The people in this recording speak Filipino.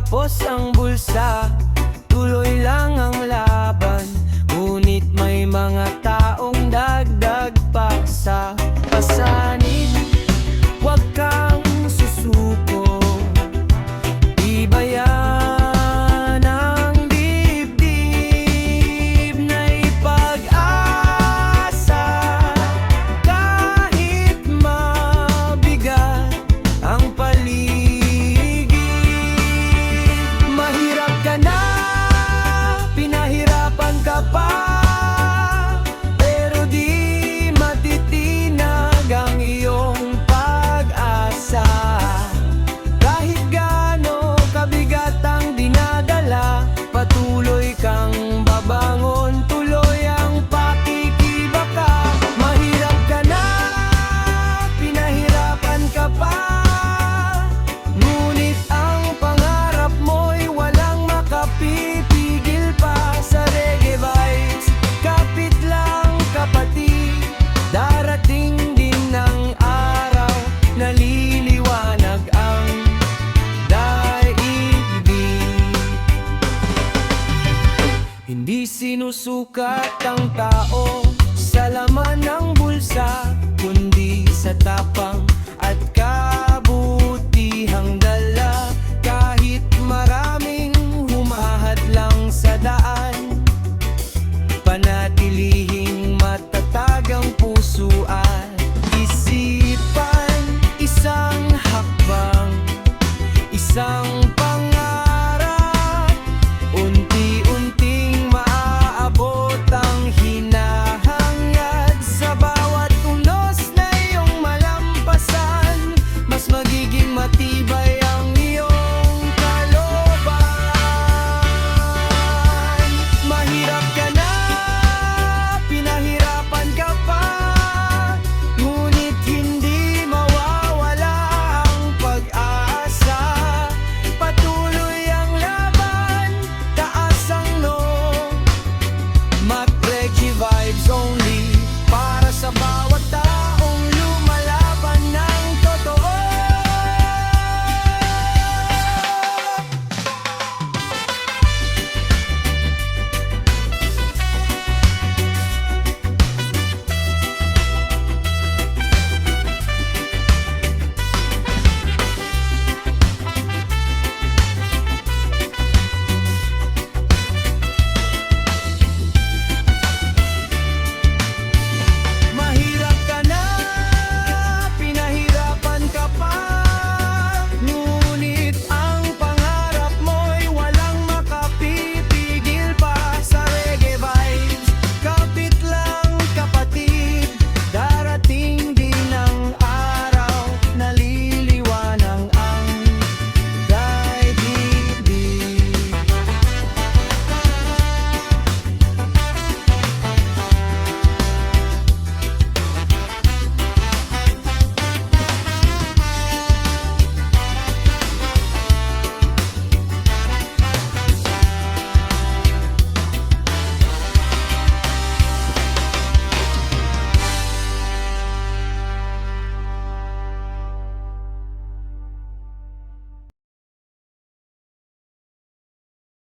Tapos ang bulsa, tuloy lang ang laban. Ngunit may mga taong dagdag pa sa pasanib. Huwag kang susuko, iba yan ang dibdib na ipag-asa. Kahit mabigat ang paligid, mahirap ka na, pinahirapan ka pa, pero di matitinag ang iyong pag-asa. Kahit gaano kabigat ang dinadala, patuloy kang babangon, tuloy ang pakikibaka. Mahirap ka na, pinahirapan ka pa, ngunit ang pangarap mo'y walang makapipigil pa. Sa Reggae Vibes, kapit lang kapatid, darating din ang araw na liliwanag ang daigdig. Hindi sinusukat ang tao sa laman ng bulsa, kundi sa tapat